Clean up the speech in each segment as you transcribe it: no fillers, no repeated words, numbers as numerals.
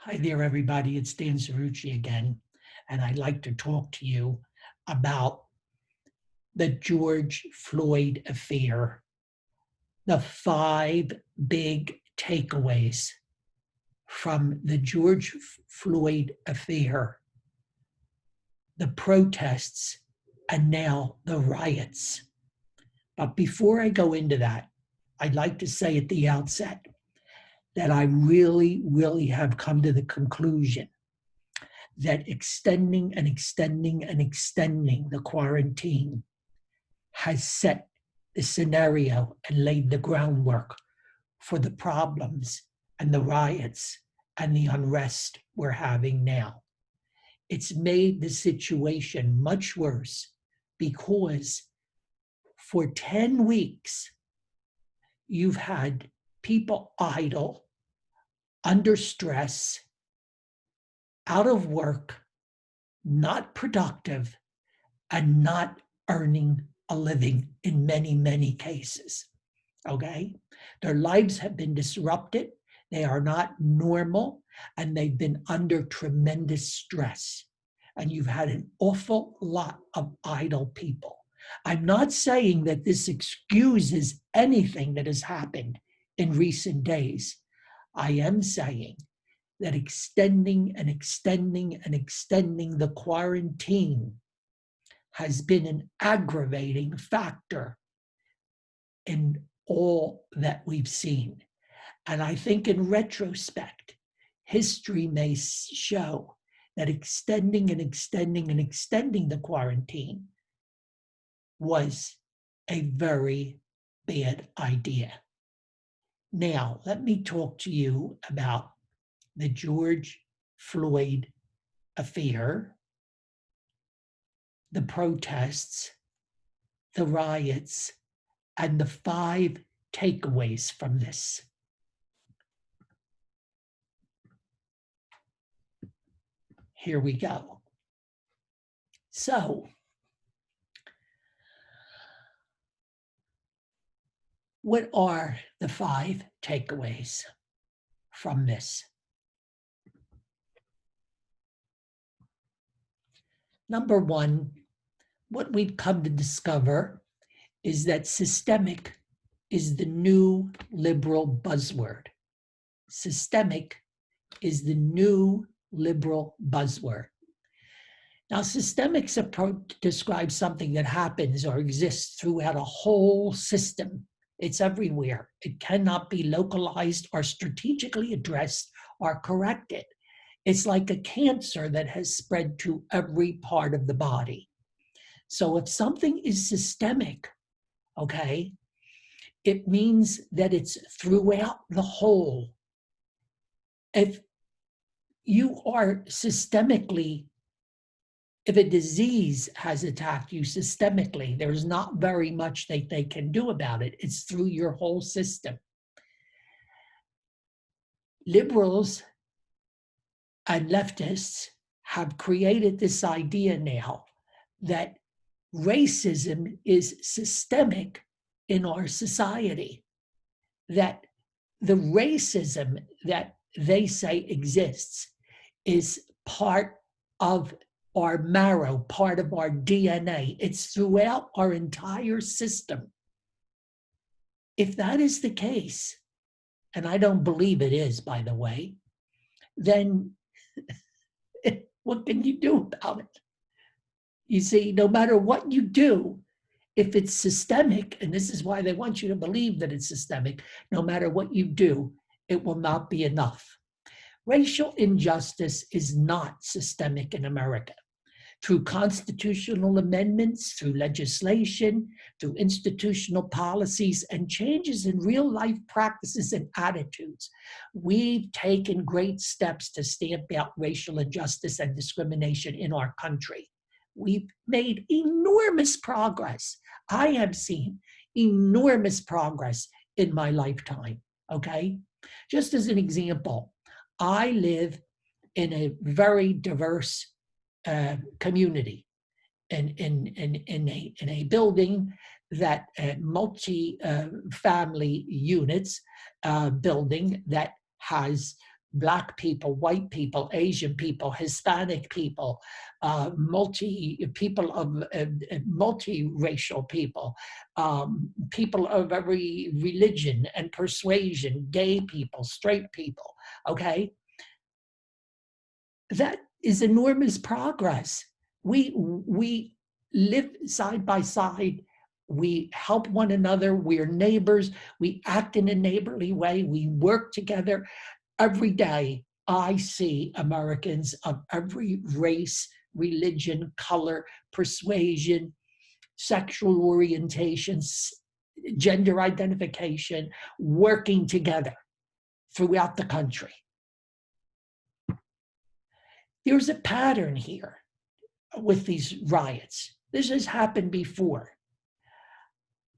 Hi there, everybody. It's Dan Cirucci again, and I'd like to talk to you about the George Floyd affair, the 5 big takeaways from the George Floyd affair, the protests, and now the riots. But before I go into that, I'd like to say at the outset that I really have come to the conclusion that extending the quarantine has set the scenario and laid the groundwork for the problems and the riots and the unrest we're having now. It's made the situation much worse because for 10 weeks, you've had people idle, under stress, out of work, not productive, and not earning a living in many cases. Okay? Their lives have been disrupted. They are not normal, and they've been under tremendous stress. And you've had an awful lot of idle people. I'm not saying that this excuses anything that has happened in recent days. I am saying that extending the quarantine has been an aggravating factor in all that we've seen. And I think in retrospect, history may show that extending the quarantine was a very bad idea. Now, let me talk to you about the George Floyd affair, the protests, the riots, and the 5 takeaways from this. Here we go. So, what are the 5 takeaways from this? Number 1, what we've come to discover is that systemic is the new liberal buzzword. Systemic is the new liberal buzzword. Now, systemic's approach describes something that happens or exists throughout a whole system. It's everywhere. It cannot be localized or strategically addressed or corrected. It's like a cancer that has spread to every part of the body. So if something is systemic, okay, it means that it's throughout the whole. If you are systemically, if a disease has attacked you systemically, there's not very much that they can do about it. It's through your whole system. Liberals and leftists have created this idea now that racism is systemic in our society, that the racism that they say exists is part of our marrow, part of our DNA. It's throughout our entire system. If that is the case, and I don't believe it is, by the way, then what can you do about it? You see, no matter what you do, if it's systemic, and this is why they want you to believe that it's systemic, no matter what you do, it will not be enough. Racial injustice is not systemic in America. Through constitutional amendments, through legislation, through institutional policies, and changes in real life practices and attitudes, we've taken great steps to stamp out racial injustice and discrimination in our country. We've made enormous progress. I have seen enormous progress in my lifetime, okay? Just as an example, I live in a very diverse community, in a building that multi-family units building that has Black people, white people, Asian people, Hispanic people, people of multiracial people, people of every religion and persuasion, gay people, straight people, okay? That is enormous progress. We live side by side. We help one another. We're neighbors. We act in a neighborly way. We work together. Every day, I see Americans of every race, religion, color, persuasion, sexual orientation, gender identification, working together throughout the country. There's a pattern here with these riots. This has happened before.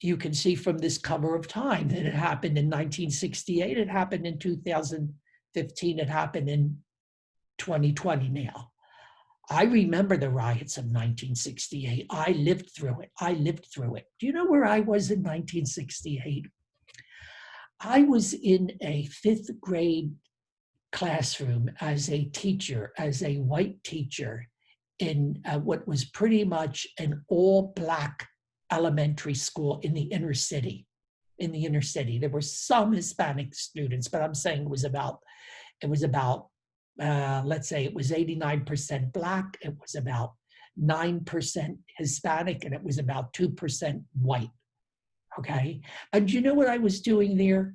You can see from this cover of Time that it happened in 1968, it happened in 2015, it happened in 2020 now. I remember the riots of 1968. I lived through it. Do you know where I was in 1968? I was in a 5th grade classroom as a teacher, as a white teacher in what was pretty much an all-Black elementary school in the inner city. There were some Hispanic students, but I'm saying it was about let's say it was 89% Black, it was about 9% Hispanic, and it was about 2% white, okay? And you know what I was doing there?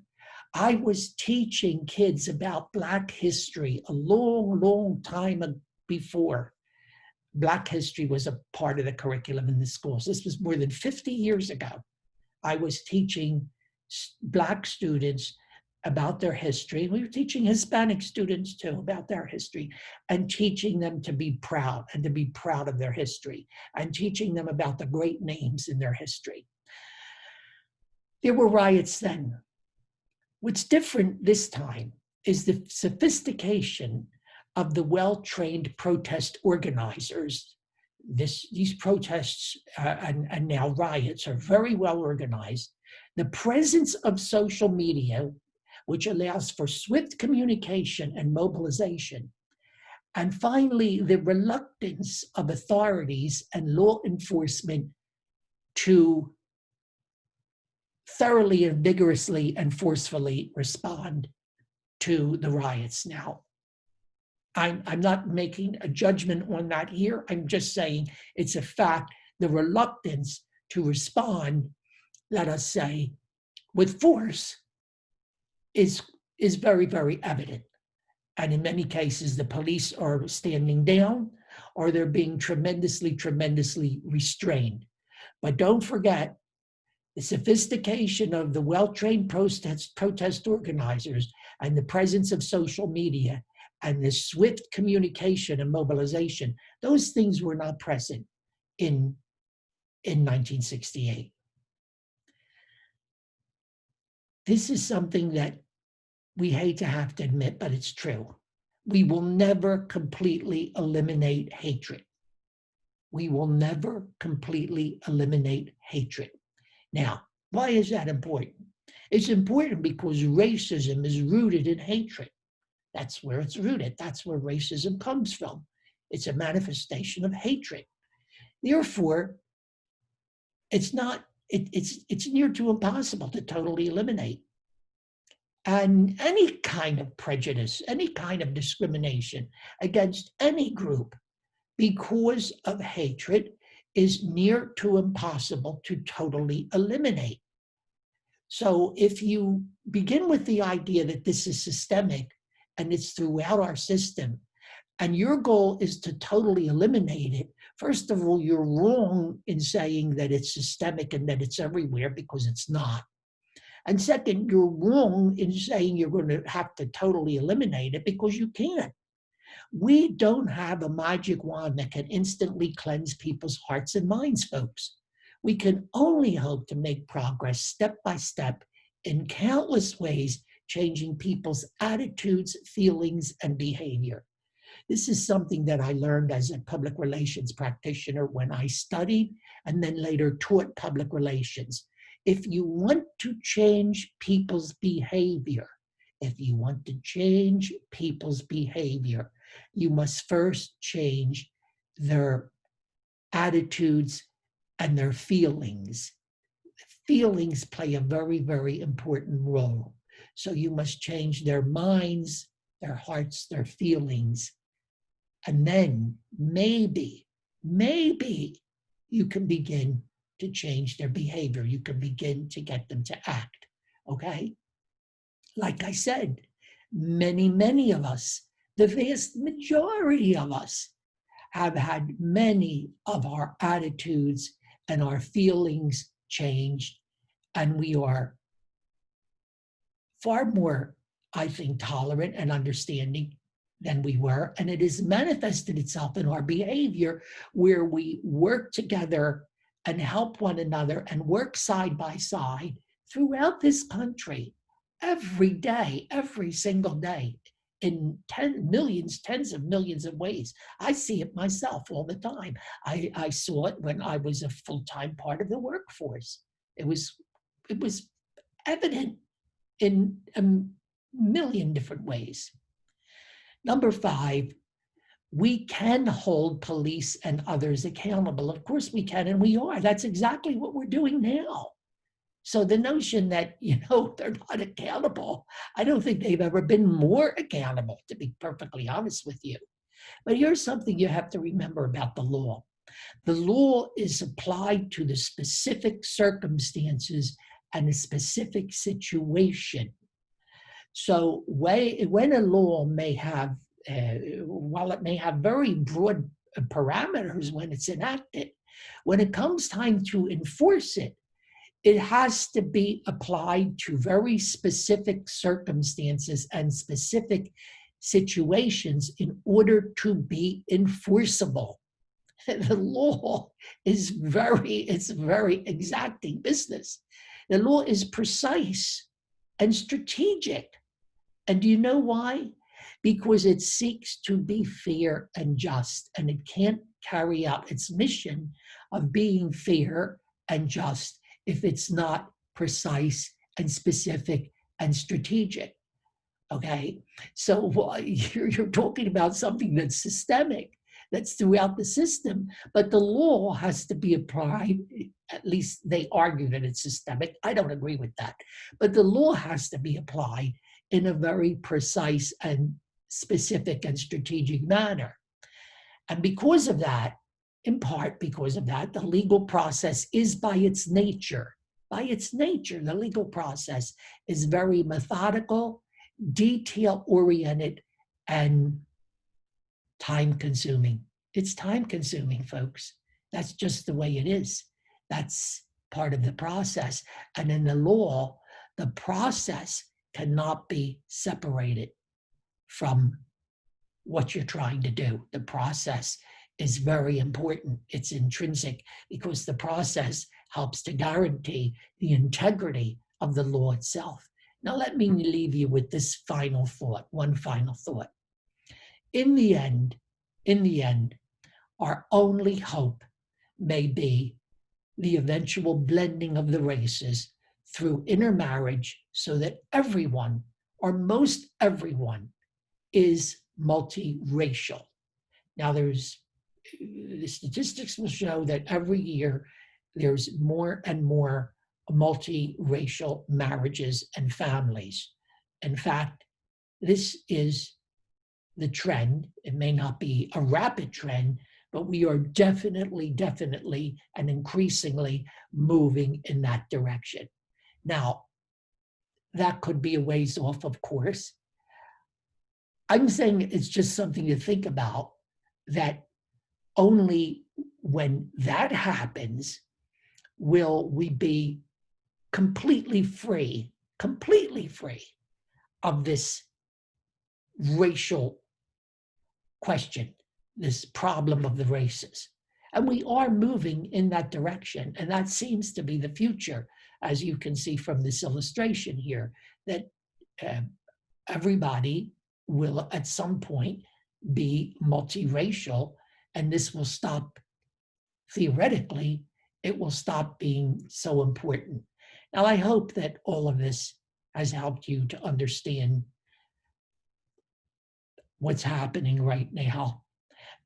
I was teaching kids about Black history a long, long time before Black history was a part of the curriculum in the schools. This was more than 50 years ago. I was teaching Black students about their history. We were teaching Hispanic students too about their history, and teaching them to be proud and to be proud of their history, and teaching them about the great names in their history. There were riots then. What's different this time is the sophistication of the well-trained protest organizers. These protests and now riots are very well organized. The presence of social media, which allows for swift communication and mobilization. And finally, the reluctance of authorities and law enforcement to thoroughly and vigorously and forcefully respond to the riots now. I'm not making a judgment on that here. I'm just saying it's a fact. The reluctance to respond, let us say, with force is very, very evident. And in many cases, the police are standing down or they're being tremendously, tremendously restrained. But don't forget, the sophistication of the well-trained protest organizers and the presence of social media and the swift communication and mobilization, those things were not present in 1968. This is something that we hate to have to admit, but it's true. We will never completely eliminate hatred. We will never completely eliminate hatred. Now, why is that important? It's important because racism is rooted in hatred. That's where it's rooted. That's where racism comes from. It's a manifestation of hatred. Therefore, it's near to impossible to totally eliminate. And any kind of prejudice, any kind of discrimination against any group because of hatred is near to impossible to totally eliminate. So if you begin with the idea that this is systemic and it's throughout our system, and your goal is to totally eliminate it, first of all, you're wrong in saying that it's systemic and that it's everywhere, because it's not. And second, you're wrong in saying you're going to have to totally eliminate it, because you can't. We don't have a magic wand that can instantly cleanse people's hearts and minds, folks. We can only hope to make progress step by step in countless ways, changing people's attitudes, feelings, and behavior. This is something that I learned as a public relations practitioner when I studied and then later taught public relations. If you want to change people's behavior, If you want to change people's behavior, you must first change their attitudes and their feelings. Feelings play a very, very important role. So you must change their minds, their hearts, their feelings. And then maybe you can begin to change their behavior. You can begin to get them to act, okay? Like I said, many of us, the vast majority of us, have had many of our attitudes and our feelings changed, and we are far more, I think, tolerant and understanding than we were. And it has manifested itself in our behavior, where we work together and help one another and work side by side throughout this country every day, every single day, in tens of millions of ways. I see it myself all the time. I saw it when I was a full-time part of the workforce. It was evident in a million different ways. Number 5, we can hold police and others accountable. Of course we can, and we are. That's exactly what we're doing now. So the notion that, they're not accountable, I don't think they've ever been more accountable, to be perfectly honest with you. But here's something you have to remember about the law. The law is applied to the specific circumstances and a specific situation. So when a law may have, while it may have very broad parameters when it's enacted, when it comes time to enforce it, it has to be applied to very specific circumstances and specific situations in order to be enforceable. The law is it's very exacting business. The law is precise and strategic. And do you know why? Because it seeks to be fair and just, and it can't carry out its mission of being fair and just if it's not precise and specific and strategic. Okay, so you're talking about something that's systemic, that's throughout the system, but the law has to be applied. At least they argue that it's systemic. I don't agree with that, but the law has to be applied in a very precise and specific and strategic manner. And because of that, in part because of that, the legal process is by its nature, the legal process is very methodical, detail-oriented, and time-consuming. It's time-consuming, folks. That's just the way it is. That's part of the process. And in the law, the process cannot be separated from what you're trying to do. The process is very important. It's intrinsic because the process helps to guarantee the integrity of the law itself. Now, let me leave you with this final thought, one final thought. In the end, our only hope may be the eventual blending of the races through intermarriage so that everyone, or most everyone, is multiracial. Now, the statistics will show that every year there's more and more multiracial marriages and families. In fact, this is the trend. It may not be a rapid trend, but we are definitely and increasingly moving in that direction. Now, that could be a ways off, of course. I'm saying it's just something to think about, that only when that happens will we be completely free of this racial question, this problem of the races. And we are moving in that direction. And that seems to be the future, as you can see from this illustration here, that everybody will at some point be multiracial, and this will stop, theoretically, it will stop being so important. Now, I hope that all of this has helped you to understand what's happening right now.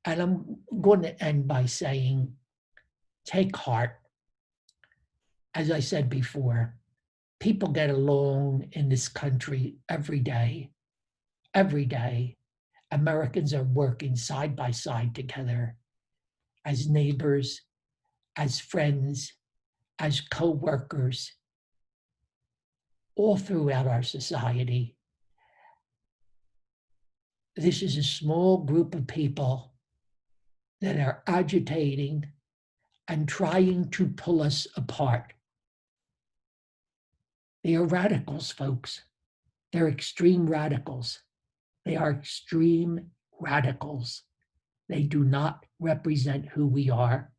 And I'm going to end by saying, take heart. As I said before, people get along in this country every day. Every day, Americans are working side by side together as neighbors, as friends, as co-workers, all throughout our society. This is a small group of people that are agitating and trying to pull us apart. They are radicals, folks. They're extreme radicals. They are extreme radicals. They do not represent who we are.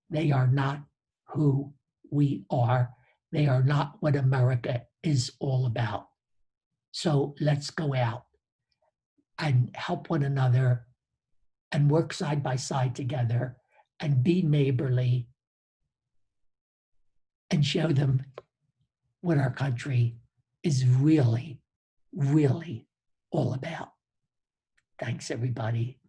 They are not who we are. They are not what America is all about. So let's go out and help one another and work side by side together and be neighborly and show them what our country is really, really all about. Thanks, everybody.